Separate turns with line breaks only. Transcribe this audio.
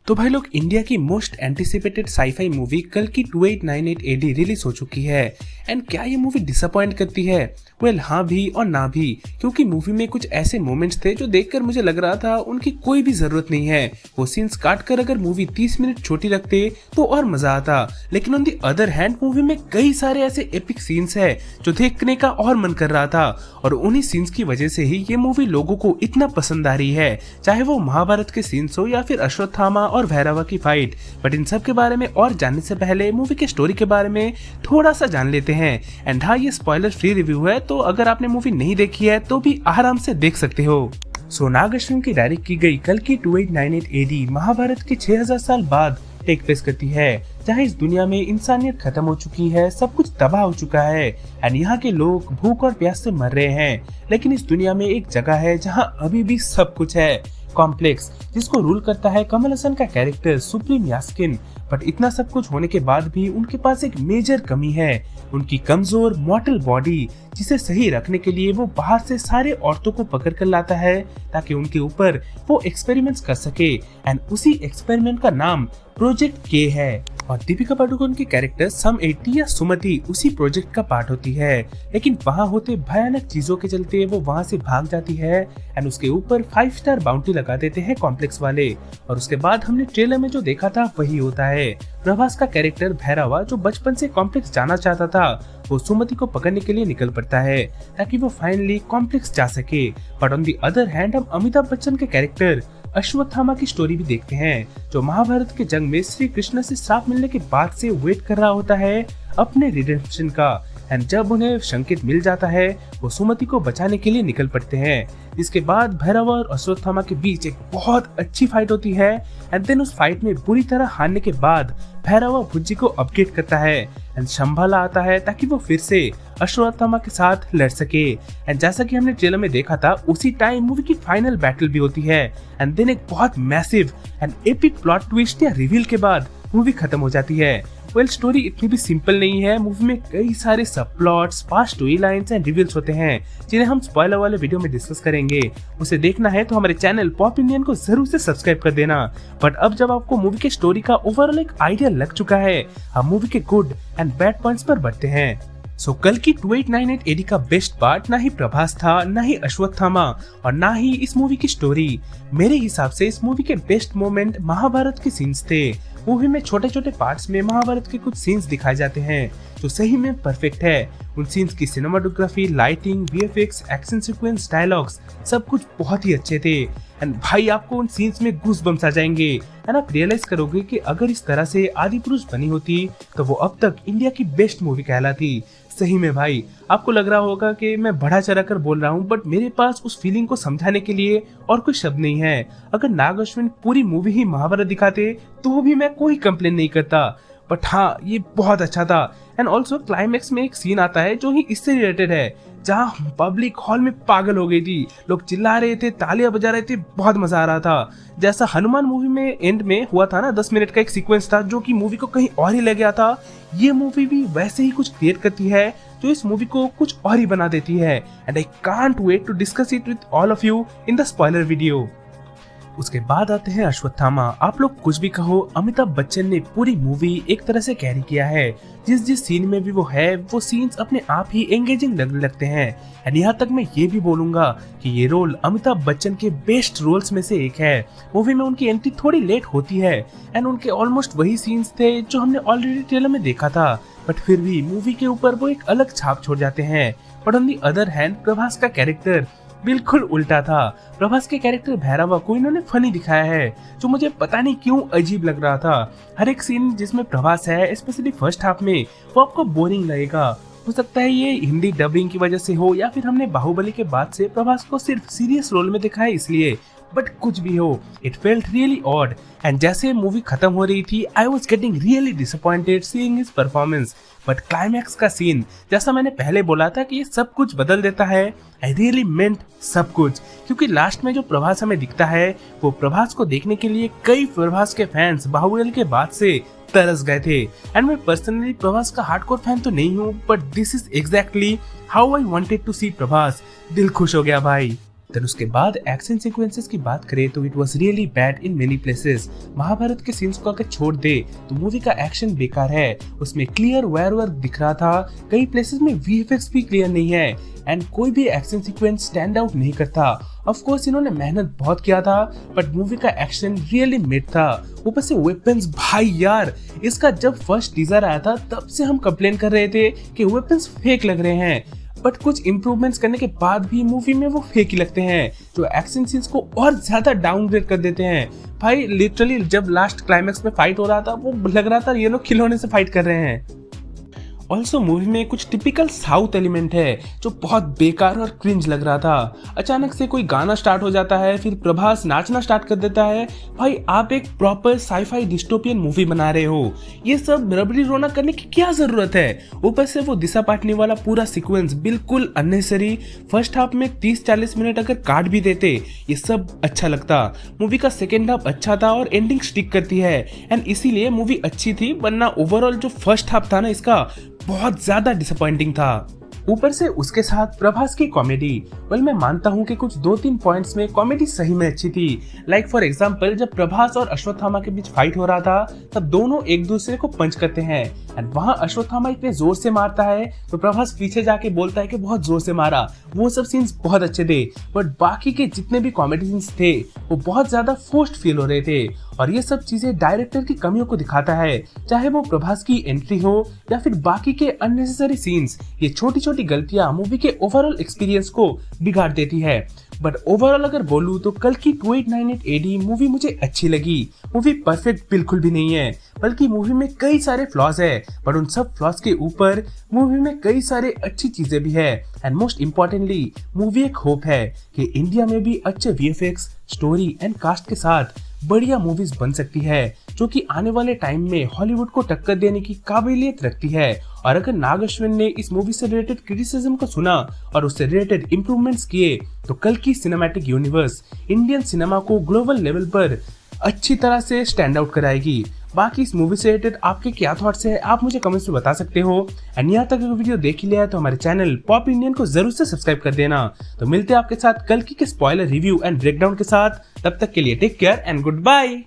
तो भाई लोग, इंडिया की मोस्ट एंटिसिपेटेड साईफाई मूवी कल की 2898 AD रिलीज हो चुकी है। एंड क्या ये मूवी डिसअपॉइंट करती है? वेल हाँ भी और ना भी, क्योंकि मूवी में कुछ ऐसे मोमेंट्स थे जो देखकर मुझे लग रहा था उनकी कोई भी जरूरत नहीं है। वो सीन्स काट कर अगर मूवी 30 मिनट छोटी रखते तो और मजा आता। लेकिन on the other hand movie में कई सारे ऐसे एपिक सीन्स है जो देखने का और मन कर रहा था, और उन्हीं सीन्स की वजह से ही ये मूवी लोगों को इतना पसंद आ रही है, चाहे वो महाभारत के सीन्स हो या फिर अश्वत्थामा और भैरवा की फाइट। बट इन सब के बारे में और जानने से पहले मूवी के स्टोरी के बारे में थोड़ा सा जान लेते हैं। एंड हाँ, ये स्पॉइलर फ्री रिव्यू है, तो अगर आपने मूवी नहीं देखी है तो भी आराम से देख सकते हो। नाग अश्विन की डायरेक्ट की गई कल की 2898 AD महाभारत के 6000 साल बाद टेक प्लेस करती है, जहाँ इस दुनिया में इंसानियत खत्म हो चुकी है, सब कुछ तबाह हो चुका है एंड यहाँ के लोग भूख और प्यास से मर रहे हैं। लेकिन इस दुनिया में एक जगह है जहाँ अभी भी सब कुछ है, कॉम्प्लेक्स, जिसको रूल करता है कमल हसन का कैरेक्टर सुप्रीम यास्किन। बट इतना सब कुछ होने के बाद भी उनके पास एक मेजर कमी है, उनकी कमजोर मॉर्टल बॉडी, जिसे सही रखने के लिए वो बाहर से सारे औरतों को पकड़ कर लाता है ताकि उनके ऊपर वो एक्सपेरिमेंट्स कर सके। एंड उसी एक्सपेरिमेंट का नाम प्रोजेक्ट के है, और दीपिका पादुकोण की कैरेक्टर सम 80 या सुमति उसी प्रोजेक्ट का पार्ट होती है। लेकिन वहाँ होते भयानक चीजों के चलते वो वहाँ से भाग जाती है एंड उसके ऊपर 5 स्टार बाउंटी लगा देते हैं कॉम्प्लेक्स वाले। और उसके बाद हमने ट्रेलर में जो देखा था वही होता है। प्रभास का कैरेक्टर भैरवा, जो बचपन से कॉम्प्लेक्स जाना चाहता था, वो सुमति को पकड़ने के लिए निकल पड़ता है ताकि वो फाइनली कॉम्प्लेक्स जा सके। But on the other hand हम अमिताभ बच्चन के कैरेक्टर अश्वत्थामा की स्टोरी भी देखते हैं, जो महाभारत के जंग में श्री कृष्ण से श्राप मिलने के बाद से वेट कर रहा होता है अपने रिडेम्पशन का। एंड जब उन्हें संकेत मिल जाता है वो सुमति को बचाने के लिए निकल पड़ते हैं। इसके बाद भैरवा और अश्वत्थामा के बीच एक बहुत अच्छी फाइट होती है एंड देन उस फाइट में बुरी तरह हारने के बाद भैरवा भुज्जी को अपडेट करता है एंड शंभाला आता है ताकि वो फिर से अश्वत्थामा के साथ लड़ सके। एंड जैसा कि हमने ट्रेलर में देखा था, उसी टाइम मूवी की फाइनल बैटल भी होती है एंड देन एक बहुत massive and epic plot twist या रिवील के बाद मूवी खत्म हो जाती है। वेल, स्टोरी इतनी भी सिंपल नहीं है, मूवी में कई सारे सब plots, fast story lines and reveals होते हैं जिन्हें हम स्पॉइलर वाले वीडियो में डिस्कस करेंगे। उसे देखना है तो हमारे चैनल पॉप इंडियन को जरूर से सब्सक्राइब कर देना। बट अब जब आपको मूवी के स्टोरी का ओवरऑल एक आइडिया लग चुका है, हम मूवी के गुड एंड बैड पॉइंट्स पर बढ़ते हैं। कल की 2898 AD का बेस्ट पार्ट ना ही प्रभास था, ना ही अश्वत्थामा, और ना ही इस मूवी की स्टोरी। मेरे हिसाब से इस मूवी के बेस्ट मोमेंट महाभारत के सीन्स थे। मूवी में छोटे छोटे पार्ट्स में महाभारत के कुछ सीन्स दिखाए जाते हैं जो सही में परफेक्ट है। उन सीन्स की cinematography, lighting, VFX, action sequence, dialogues सब कुछ बहुत ही अच्छे थे। एंड भाई, आपको उन सीन्स में गूस बम्स आ जाएंगे एंड आप रियलाइज करोगे कि अगर इस तरह से आदि पुरुष बनी होती तो वो अब तक इंडिया की बेस्ट मूवी कहलाती। सही में भाई, आपको लग रहा होगा कि मैं बढ़ा चढ़ा कर बोल रहा हूँ, बट मेरे पास उस फीलिंग को समझाने के लिए और कोई शब्द नहीं है। अगर नाग अश्विन पूरी मूवी ही महाभारत दिखाते तो भी मैं कोई कंप्लेन नहीं करता। बट हाँ, ये बहुत अच्छा था। एंड ऑल्सो क्लाइमेक्स में एक सीन आता है जो ही इससे रिलेटेड है, जहाँ पब्लिक हॉल में पागल हो गई थी, लोग चिल्ला रहे थे, तालियां बजा रहे थे, बहुत मजा आ रहा था। जैसा हनुमान मूवी में एंड में हुआ था ना, 10 मिनट का एक सीक्वेंस था जो कि मूवी को कहीं और ही ले गया था। ये मूवी भी वैसे ही कुछ क्रिएट करती है जो इस मूवी को कुछ और ही बना देती है। And I can't wait to discuss it with all of you in the spoiler video. उसके बाद आते हैं अश्वत्थामा। आप लोग कुछ भी कहो, अमिताभ बच्चन ने पूरी मूवी एक तरह से कैरी किया है। जिस सीन में भी वो है, वो सीन्स अपने आप ही एंगेजिंग लगने लगते हैं। एंड यहाँ तक मैं ये भी बोलूंगा कि ये रोल अमिताभ बच्चन के बेस्ट रोल्स में से एक है। मूवी में उनकी एंट्री थोड़ी लेट होती है एंड उनके ऑलमोस्ट वही सीन्स थे जो हमने ऑलरेडी ट्रेलर में देखा था, बट फिर भी मूवी के ऊपर वो एक अलग छाप छोड़ जाते हैं। But on the other hand Prabhas का कैरेक्टर बिल्कुल उल्टा था। प्रभास के कैरेक्टर भैरवा को इन्होंने फनी दिखाया है, जो मुझे पता नहीं क्यों अजीब लग रहा था। हर एक सीन जिसमें प्रभास है, स्पेशली फर्स्ट हाफ में, वो आपको बोरिंग लगेगा। हो सकता है ये हिंदी डबिंग की वजह से हो या फिर हमने बाहुबली के बाद से प्रभास को सिर्फ सीरियस रोल में दिखाया इसलिए। बट कुछ भी हो, it felt really odd. And जैसे मूवी खत्म हो रही थी, I was getting really disappointed seeing his performance. But climax का सीन, जैसा मैंने पहले बोला था कि ये सब कुछ बदल देता है, आई रियली मेंट सब कुछ। क्योंकि लास्ट में जो प्रभास हमें दिखता है, वो प्रभास को देखने के लिए कई प्रभास के फैंस बाहुबली के बाद से तरस गए थे। एंड मैं पर्सनली प्रभास का हार्डकोर फैन तो नहीं हूँ, but this is exactly how I wanted to see Prabhas. दिल खुश हो गया भाई। देन उसके बाद एक्शन सीक्वेंसेस की बात करें तो it was really bad in many places. Mahabharat के सीन्स को अगर छोड़ दे तो मूवी का एक्शन बेकार है, उसमें क्लियर वायर वर्क दिख रहा था, कई प्लेसेस में वीएफएक्स भी क्लियर नहीं है एंड कोई भी एक्शन सीक्वेंस स्टैंड आउट नहीं करता। ऑफ कोर्स इन्होंने मेहनत बहुत किया था बट मूवी का एक्शन रियली मिड था। ऊपर से वेपन्स, भाई यार इसका जब फर्स्ट टीजर आया था तब से हम कंप्लेन कर रहे थे कि वेपन्स फेक लग रहे हैं, बट कुछ इम्प्रूवमेंट्स करने के बाद भी मूवी में वो फेक ही लगते हैं जो एक्शन सीन्स को और ज्यादा डाउनग्रेड कर देते हैं। भाई लिटरली जब लास्ट क्लाइमैक्स में फाइट हो रहा था वो लग रहा था ये लोग खिलौने से फाइट कर रहे हैं। ऑल्सो मूवी में कुछ टिपिकल साउथ एलिमेंट है जो बहुत बेकार और क्रिंज लग रहा था। अचानक से कोई गाना स्टार्ट हो जाता है, फिर प्रभास नाचना स्टार्ट कर देता है। भाई आप एक प्रॉपर साईफाई डिस्टोपियन मूवी बना रहे हो, ये सब रबड़ी रोना करने की क्या जरूरत है। ऊपर से वो दिशा पाटनी वाला पूरा सीक्वेंस बिल्कुल अननेसेसरी। फर्स्ट हाफ में 30-40 मिनट अगर काट भी देते ये सब अच्छा लगता। मूवी का सेकेंड हाफ अच्छा था और एंडिंग स्टिक करती है एंड इसीलिए मूवी अच्छी थी, वरना ओवरऑल जो फर्स्ट हाफ था ना इसका बहुत ज्यादा डिसअपॉइंटिंग था। ऊपर से उसके साथ प्रभास की कॉमेडी, वेल मैं मानता हूँ कि कुछ 2-3 पॉइंट्स में कॉमेडी सही में अच्छी थी। लाइक फॉर एग्जांपल जब प्रभास और अश्वत्थामा के बीच फाइट हो रहा था तब दोनों एक दूसरे को पंच करते हैं एंड वहाँ अश्वत्थामा इतने जोर से मारता है तो प्रभास पीछे जाके बोलता है कि बहुत जोर से मारा। वो सब सीन्स बहुत अच्छे थे बट बाकी के जितने भी कॉमेडी सीन्स थे वो बहुत ज्यादा फोर्स्ड फील हो रहे थे और ये सब चीजें डायरेक्टर की कमियों को दिखाता है, चाहे वो प्रभास की एंट्री हो या फिर बाकी के अननेसेसरी सीन्स। ये छोटी छोटी गलतियां मूवी के ओवरऑल एक्सपीरियंस को बिगाड़ देती है। बट ओवरऑल अगर बोलूं तो कल की 2898 AD मूवी मुझे अच्छी लगी। मूवी परफेक्ट बिल्कुल भी नहीं है, बल्कि मूवी में कई सारे फ्लॉज है, बट उन सब फ्लॉज के ऊपर मूवी में कई सारे अच्छी चीजें भी है एंड मोस्ट इम्पोर्टेंटली मूवी एक होप है कि इंडिया में भी अच्छे VFX, स्टोरी एंड कास्ट के साथ बढ़िया मूवीज बन सकती है जो कि आने वाले टाइम में हॉलीवुड को टक्कर देने की काबिलियत रखती है। और अगर नाग अश्विन ने इस मूवी से रिलेटेड क्रिटिसिज्म को सुना और उससे रिलेटेड इम्प्रूवमेंट्स किए तो कल की सिनेमैटिक यूनिवर्स इंडियन सिनेमा को ग्लोबल लेवल पर अच्छी तरह से स्टैंड आउट कराएगी। बाकी इस मूवी से रिलेटेड आपके क्या थॉट्स है आप मुझे कमेंट्स में बता सकते हो एंड यहाँ तक अगर वीडियो देख ही लिया है तो हमारे चैनल पॉप इंडियन को जरूर से सब्सक्राइब कर देना। तो मिलते हैं आपके साथ कल की के स्पॉइलर रिव्यू एंड ब्रेकडाउन के साथ, तब तक के लिए take care and good bye.